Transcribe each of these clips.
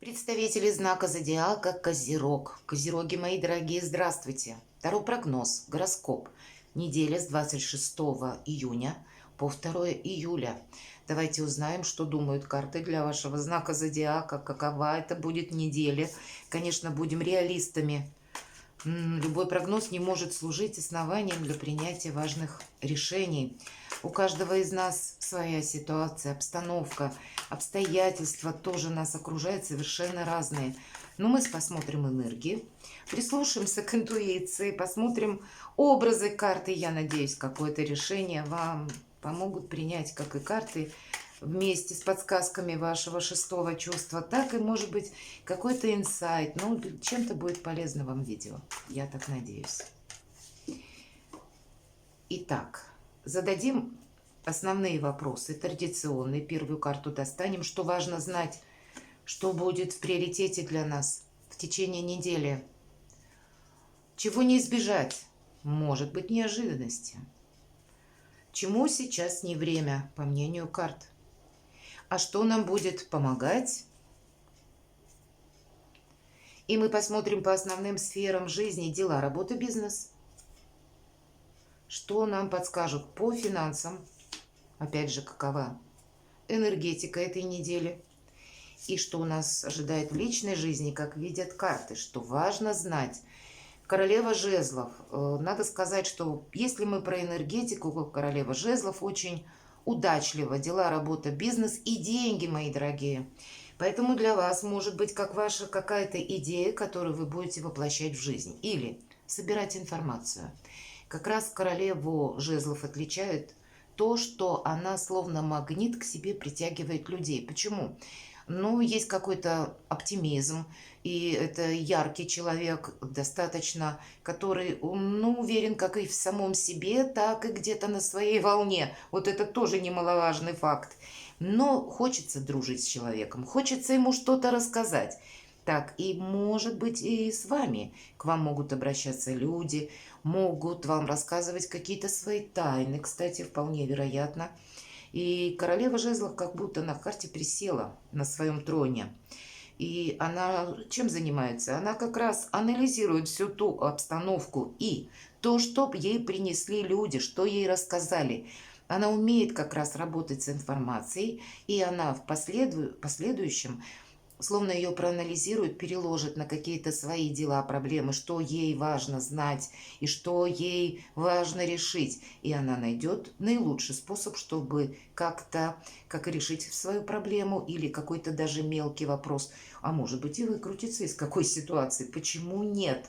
Представители знака зодиака Козерог. Козероги, мои дорогие, здравствуйте. Второй прогноз, гороскоп. Неделя с 26 июня по 2 июля. Давайте узнаем, что думают карты для вашего знака зодиака, какова это будет неделя. Конечно, будем реалистами. Любой прогноз не может служить основанием для принятия важных решений. У каждого из нас своя ситуация, обстановка, обстоятельства тоже нас окружают совершенно разные. Но мы посмотрим энергии, прислушаемся к интуиции, посмотрим образы карты. Я надеюсь, какое-то решение вам помогут принять, как и карты, вместе с подсказками вашего шестого чувства, так и, может быть, какой-то инсайт. Ну, чем-то будет полезно вам видео. Я так надеюсь. Итак, зададим основные вопросы, традиционные. Первую карту достанем. Что важно знать, что будет в приоритете для нас в течение недели. Чего не избежать? Может быть, неожиданности. Чему сейчас не время, по мнению карт? А что нам будет помогать? И мы посмотрим по основным сферам жизни: дела, работа, бизнес. Что нам подскажут по финансам? Опять же, какова энергетика этой недели? И что у нас ожидает в личной жизни, как видят карты, что важно знать. Королева жезлов. Надо сказать, что если мы про энергетику, королева жезлов очень удачлива. Дела, работа, бизнес и деньги, мои дорогие. Поэтому для вас может быть как ваша какая-то идея, которую вы будете воплощать в жизнь. Или собирать информацию. Как раз королеву жезлов отличает то, что она словно магнит к себе притягивает людей. Почему? Ну, есть какой-то оптимизм, и это яркий человек достаточно, который, ну, уверен как и в самом себе, так и где-то на своей волне. Вот это тоже немаловажный факт. Но хочется дружить с человеком, хочется ему что-то рассказать. Так, и может быть и с вами. К вам могут обращаться люди, могут вам рассказывать какие-то свои тайны, кстати, вполне вероятно. И королева жезлов как будто на карте присела на своем троне. И она чем занимается? Она как раз анализирует всю ту обстановку и то, что ей принесли люди, что ей рассказали. Она умеет как раз работать с информацией, и она в последующем словно ее проанализирует, переложит на какие-то свои дела, проблемы, что ей важно знать и что ей важно решить. И она найдет наилучший способ, чтобы как-то как решить свою проблему или какой-то даже мелкий вопрос. А может быть и выкрутиться из какой ситуации. Почему нет?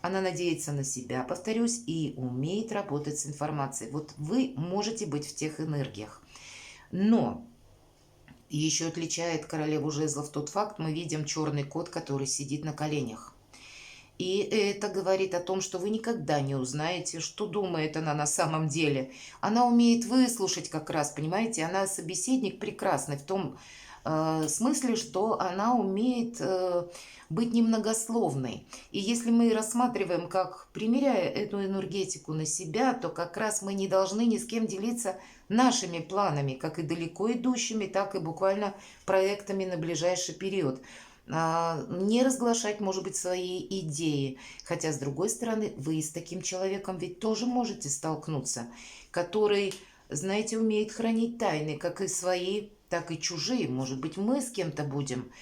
Она надеется на себя, повторюсь, и умеет работать с информацией. Вот вы можете быть в тех энергиях. Но и еще отличает королеву жезлов тот факт: мы видим черный кот, который сидит на коленях. И это говорит о том, что вы никогда не узнаете, что думает она на самом деле. Она умеет выслушать как раз, понимаете? Она собеседник прекрасный в том смысле, что она умеет быть немногословной. И если мы рассматриваем, как примеряя эту энергетику на себя, то как раз мы не должны ни с кем делиться нашими планами, как и далеко идущими, так и буквально проектами на ближайший период. Не разглашать, может быть, свои идеи. Хотя, с другой стороны, вы с таким человеком ведь тоже можете столкнуться, который, знаете, умеет хранить тайны, как и свои, так и чужие. Может быть, мы с кем-то будем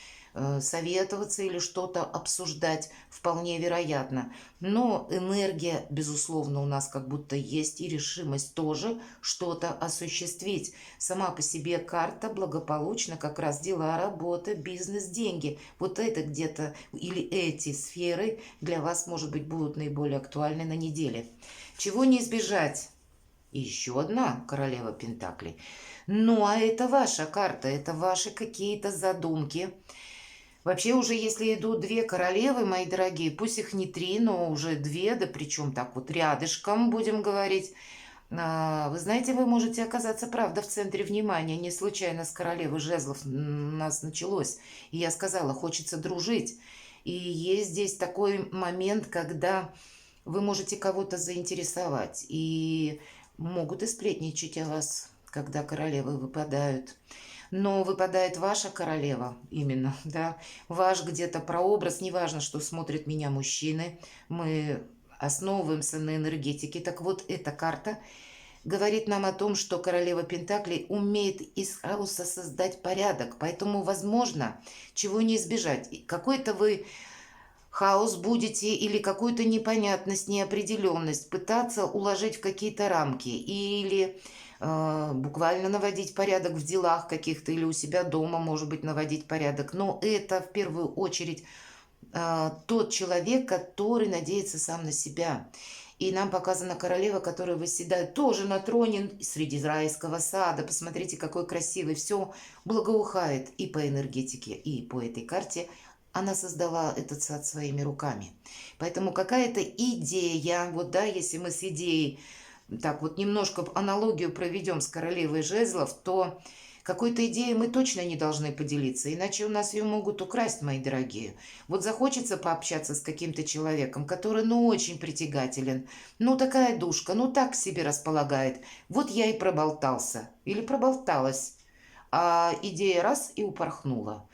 советоваться или что-то обсуждать, вполне вероятно. Но энергия, безусловно, у нас как будто есть, и решимость тоже что-то осуществить. Сама по себе карта благополучна, как раз дела, работа, бизнес, деньги. Вот это где-то, или эти сферы для вас, может быть, будут наиболее актуальны на неделе. Чего не избежать? И еще одна королева Пентаклей. Ну, а это ваша карта, это ваши какие-то задумки. Вообще уже если идут две королевы, мои дорогие, пусть их не три, но уже две, да причем так вот рядышком, будем говорить. Вы знаете, вы можете оказаться, правда, в центре внимания. Не случайно с королевы жезлов у нас началось. И я сказала, хочется дружить. И есть здесь такой момент, когда вы можете кого-то заинтересовать. И могут и сплетничать о вас, когда королевы выпадают. но выпадает ваша королева именно, да, ваш где-то прообраз, неважно, что смотрят меня мужчины, мы основываемся на энергетике. Так вот, эта карта говорит нам о том, что королева Пентаклей умеет из хаоса создать порядок, поэтому, возможно, чего не избежать. Какой-то вы хаос будете или какую-то непонятность, неопределенность пытаться уложить в какие-то рамки или буквально наводить порядок в делах каких-то или у себя дома, может быть, наводить порядок. Но это в первую очередь тот человек, который надеется сам на себя. И нам показана королева, которая восседает тоже на троне среди райского сада. Посмотрите, какой красивый. Все благоухает и по энергетике, и по этой карте. Она создала этот сад своими руками. Поэтому какая-то идея, вот да, если мы с идеей так вот немножко аналогию проведем с королевой жезлов, то какой-то идеей мы точно не должны поделиться, иначе у нас ее могут украсть, мои дорогие. Вот захочется пообщаться с каким-то человеком, который, ну, очень притягателен, ну, такая душка, ну, так себе располагает. Вот я и проболтался или проболталась, а идея раз и упорхнула.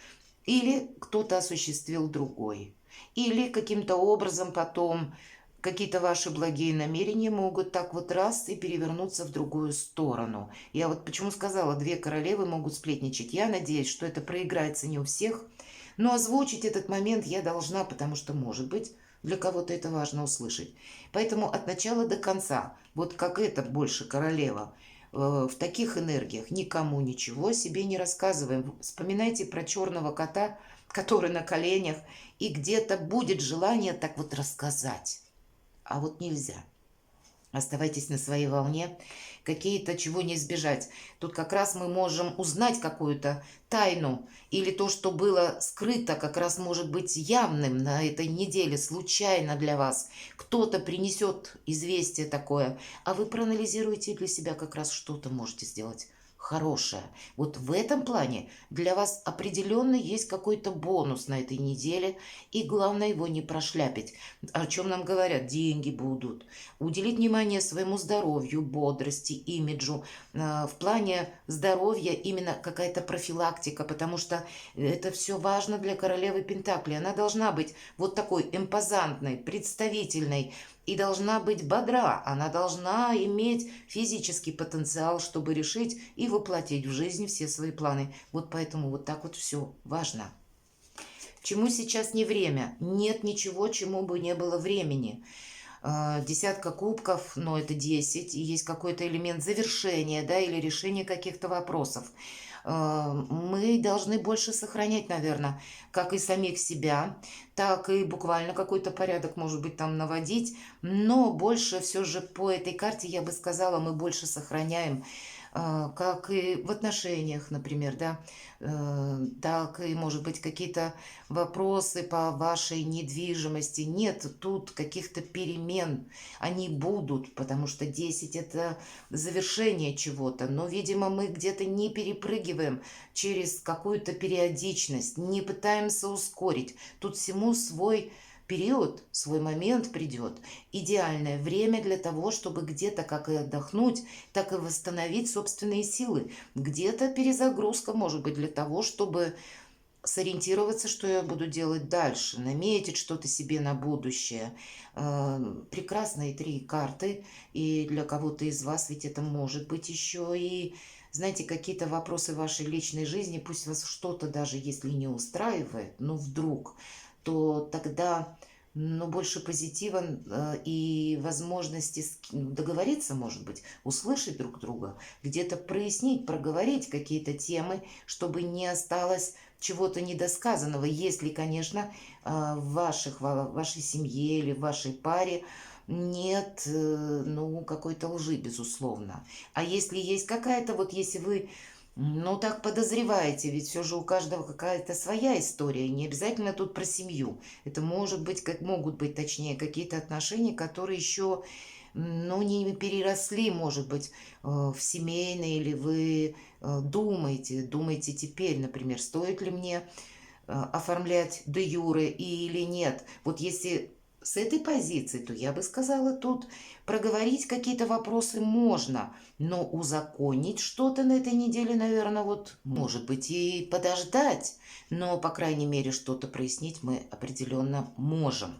Или кто-то осуществил другой. Или каким-то образом потом какие-то ваши благие намерения могут так вот раз и перевернуться в другую сторону. Я вот почему сказала, две королевы могут сплетничать. Я надеюсь, что это проиграется не у всех. Но озвучить этот момент я должна, потому что, может быть, для кого-то это важно услышать. Поэтому от начала до конца, вот как эта больше королева, в таких энергиях никому ничего о себе не рассказываем. Вспоминайте про черного кота, который на коленях, и где-то будет желание так вот рассказать. А вот нельзя. Оставайтесь на своей волне. Какие-то чего не избежать. Тут как раз мы можем узнать какую-то тайну. Или то, что было скрыто, как раз может быть явным на этой неделе, случайно для вас. Кто-то принесет известие такое, а вы проанализируете для себя как раз что-то можете сделать хорошее. Вот в этом плане для вас определенно есть какой-то бонус на этой неделе, и главное его не прошляпить. О чем нам говорят? Деньги будут. Уделить внимание своему здоровью, бодрости, имиджу. В плане здоровья именно какая-то профилактика, потому что это все важно для королевы Пентакли. Она должна быть вот такой импозантной, представительной, и должна быть бодра, она должна иметь физический потенциал, чтобы решить и воплотить в жизнь все свои планы. Вот поэтому вот так вот все важно. Чему сейчас не время? Нет ничего, чему бы не было времени. Десятка кубков, но это 10, и есть какой-то элемент завершения, да, или решения каких-то вопросов. Мы должны больше сохранять, наверное, как и самих себя, так и буквально какой-то порядок, может быть, там наводить, но больше все же по этой карте, я бы сказала, мы больше сохраняем, как и в отношениях, например, да, так и, может быть, какие-то вопросы по вашей недвижимости. Нет тут каких-то перемен, они будут, потому что 10 это завершение чего-то, но, видимо, мы где-то не перепрыгиваем через какую-то периодичность, не пытаемся ускорить. Тут всему свой период, свой момент придет. Идеальное время для того, чтобы где-то как и отдохнуть, так и восстановить собственные силы. Где-то перезагрузка может быть для того, чтобы сориентироваться, что я буду делать дальше, наметить что-то себе на будущее. Прекрасные 3 карты, и для кого-то из вас ведь это может быть еще и, знаете, какие-то вопросы вашей личной жизни, пусть вас что-то даже если не устраивает, но вдруг, то тогда, ну, больше позитива и возможности договориться, может быть, услышать друг друга, где-то прояснить, проговорить какие-то темы, чтобы не осталось чего-то недосказанного, если, конечно, в вашей семье или в вашей паре нет, ну, какой-то лжи, безусловно. А если есть какая-то, вот если вы, ну, так подозреваете, ведь все же у каждого какая-то своя история, не обязательно тут про семью. Это может быть, как могут быть, точнее, какие-то отношения, которые еще, ну, не переросли, может быть, в семейные, или вы думаете теперь, например, стоит ли мне оформлять де юре или нет. Вот если с этой позиции, то я бы сказала, тут проговорить какие-то вопросы можно, но узаконить что-то на этой неделе, наверное, вот может быть и подождать, но, по крайней мере, что-то прояснить мы определенно можем.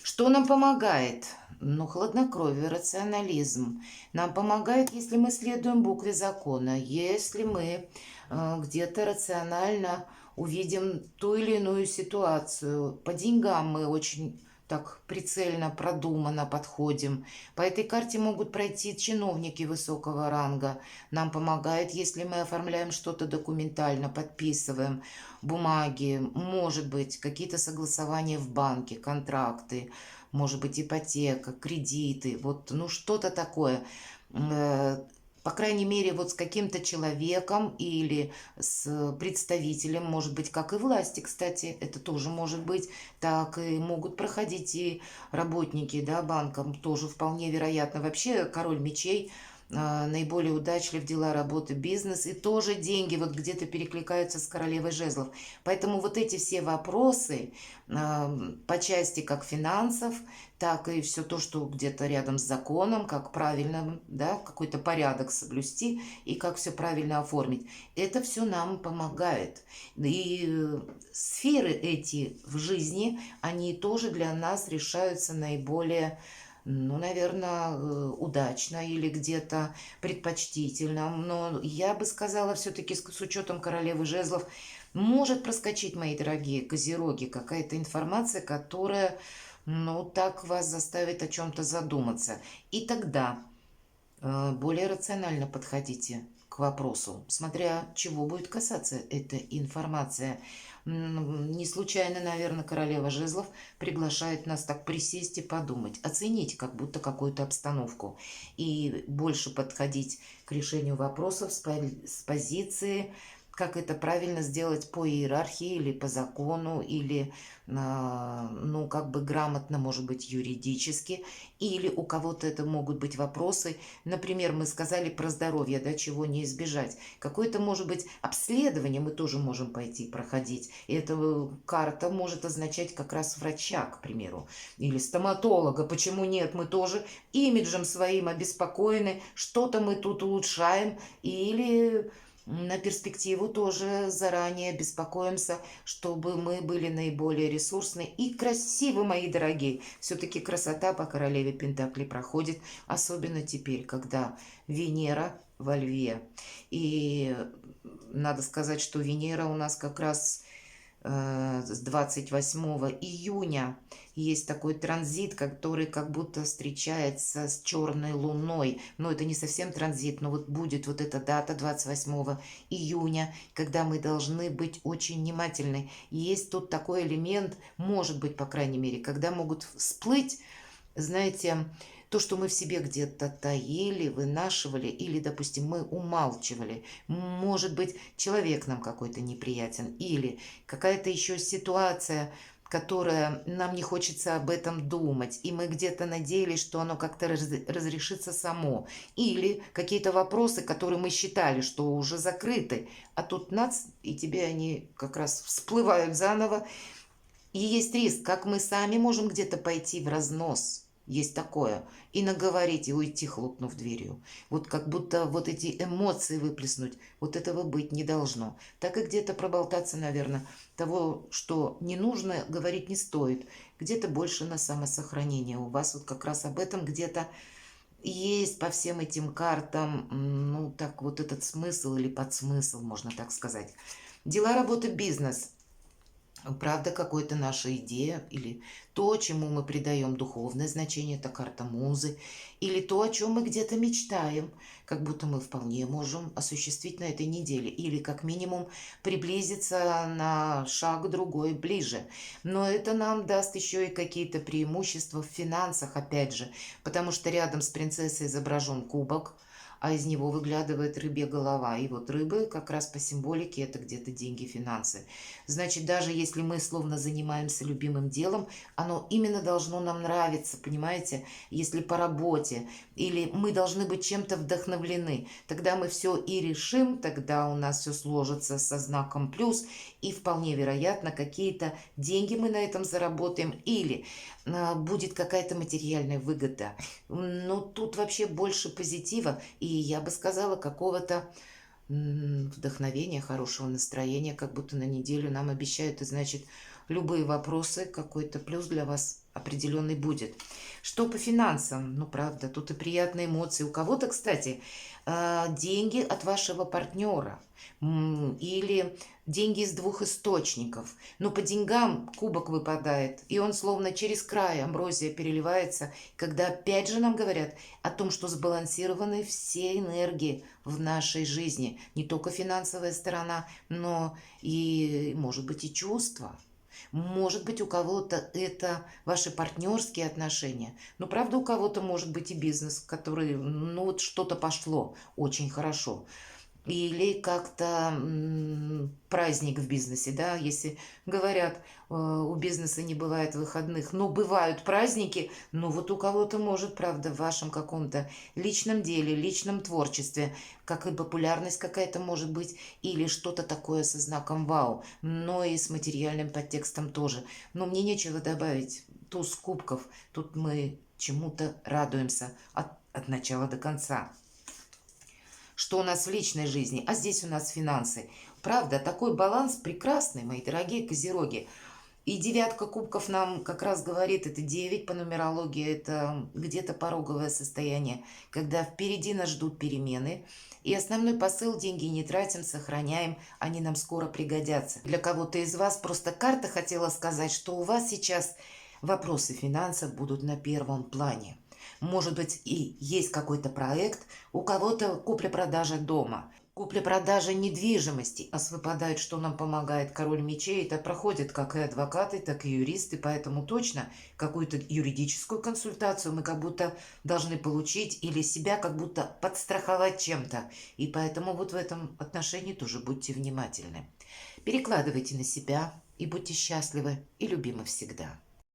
Что нам помогает? Ну, хладнокровие, рационализм. Нам помогает, если мы следуем букве закона, если мы где-то рационально увидим ту или иную ситуацию. По деньгам мы очень так прицельно, продуманно подходим. По этой карте могут пройти чиновники высокого ранга. Нам помогает, если мы оформляем что-то документально, подписываем бумаги, может быть, какие-то согласования в банке, контракты, может быть, ипотека, кредиты, вот, ну, что-то такое. По крайней мере, вот с каким-то человеком или с представителем, может быть, как и власти, кстати, это тоже может быть, так и могут проходить и работники, да, банкам, тоже вполне вероятно. Вообще, король мечей наиболее удачлив, дела, работы, бизнес, и тоже деньги вот где-то перекликаются с королевой жезлов. Поэтому вот эти все вопросы по части как финансов, так и все то, что где-то рядом с законом, как правильно, да, какой-то порядок соблюсти и как все правильно оформить. Это все нам помогает. И сферы эти в жизни, они тоже для нас решаются наиболее, ну, наверное, удачно или где-то предпочтительно. Но я бы сказала, все-таки с учетом королевы жезлов, может проскочить, мои дорогие козероги, какая-то информация, которая, ну, так вас заставит о чем-то задуматься. И тогда более рационально подходите к вопросу, смотря чего будет касаться эта информация. Не случайно, наверное, королева жезлов приглашает нас так присесть и подумать, оценить как будто какую-то обстановку и больше подходить к решению вопросов с позиции, как это правильно сделать по иерархии или по закону, или, ну, как бы грамотно, может быть, юридически, или у кого-то это могут быть вопросы. Например, мы сказали про здоровье, да, чего не избежать. Какое-то, может быть, обследование мы тоже можем пойти проходить. И эта карта может означать как раз врача, к примеру, или стоматолога. Почему нет? Мы тоже имиджем своим обеспокоены, что-то мы тут улучшаем, или на перспективу тоже заранее беспокоимся, чтобы мы были наиболее ресурсны и красивы, мои дорогие. Все-таки красота по королеве Пентаклей проходит, особенно теперь, когда Венера во Льве. И надо сказать, что Венера у нас как раз с 28 июня есть такой транзит, который как будто встречается с черной луной. Но это не совсем транзит, но вот будет вот эта дата 28 июня, когда мы должны быть очень внимательны. Есть тут такой элемент, может быть, по крайней мере, когда могут всплыть, знаете, то, что мы в себе где-то таили, вынашивали или, допустим, мы умалчивали. Может быть, человек нам какой-то неприятен или какая-то еще ситуация, которая нам не хочется об этом думать, и мы где-то надеялись, что оно как-то разрешится само. Или какие-то вопросы, которые мы считали, что уже закрыты, а тут нац, и тебе они как раз всплывают заново. И есть риск, как мы сами можем где-то пойти в разнос. Есть такое. И наговорить, и уйти, хлопнув дверью. Вот как будто вот эти эмоции выплеснуть. Вот этого быть не должно. Так и где-то проболтаться, наверное. Того, что не нужно, говорить не стоит. Где-то больше на самосохранение. У вас вот как раз об этом где-то есть по всем этим картам, ну, так вот этот смысл или подсмысл, можно так сказать. Дела, работа, бизнес. Правда, какая-то наша идея или то, чему мы придаем духовное значение, это карта музы, или то, о чем мы где-то мечтаем, как будто мы вполне можем осуществить на этой неделе, или как минимум приблизиться на шаг другой ближе. Но это нам даст еще и какие-то преимущества в финансах, опять же, потому что рядом с принцессой изображен кубок, а из него выглядывает рыбья голова. И вот рыбы как раз по символике это где-то деньги, финансы. Значит, даже если мы словно занимаемся любимым делом, оно именно должно нам нравиться, понимаете? Если по работе, или мы должны быть чем-то вдохновлены, тогда мы все и решим, тогда у нас все сложится со знаком плюс, и вполне вероятно, какие-то деньги мы на этом заработаем, или будет какая-то материальная выгода. Но тут вообще больше позитива, и я бы сказала, какого-то вдохновения, хорошего настроения, как будто на неделю нам обещают, и значит, любые вопросы, какой-то плюс для вас определенный будет. Что по финансам? Ну, правда, тут и приятные эмоции. У кого-то, кстати, деньги от вашего партнера или деньги из двух источников. Но по деньгам кубок выпадает, и он словно через край, амброзия переливается, когда опять же нам говорят о том, что сбалансированы все энергии в нашей жизни. Не только финансовая сторона, но и, может быть, и чувства. Может быть, у кого-то это ваши партнерские отношения. Но, правда, у кого-то может быть и бизнес, который, ну, вот что-то пошло очень хорошо. Или как-то праздник в бизнесе, да, если говорят, у бизнеса не бывает выходных, но бывают праздники, ну вот у кого-то может, правда, в вашем каком-то личном деле, личном творчестве, как и популярность какая-то может быть, или что-то такое со знаком вау, но и с материальным подтекстом тоже. Но мне нечего добавить, туз кубков, тут мы чему-то радуемся от начала до конца. Что у нас в личной жизни, а здесь у нас финансы. Правда, такой баланс прекрасный, мои дорогие козероги. И девятка кубков нам как раз говорит, это 9 по нумерологии, это где-то пороговое состояние, когда впереди нас ждут перемены. И основной посыл: деньги не тратим, сохраняем, они нам скоро пригодятся. Для кого-то из вас просто карта хотела сказать, что у вас сейчас вопросы финансов будут на первом плане. Может быть, и есть какой-то проект, у кого-то купля-продажа дома, купля-продажа недвижимости. А выпадает, что нам помогает король мечей. Это проходят как и адвокаты, так и юристы, поэтому точно какую-то юридическую консультацию мы как будто должны получить или себя как будто подстраховать чем-то. И поэтому вот в этом отношении тоже будьте внимательны. Перекладывайте на себя и будьте счастливы и любимы всегда.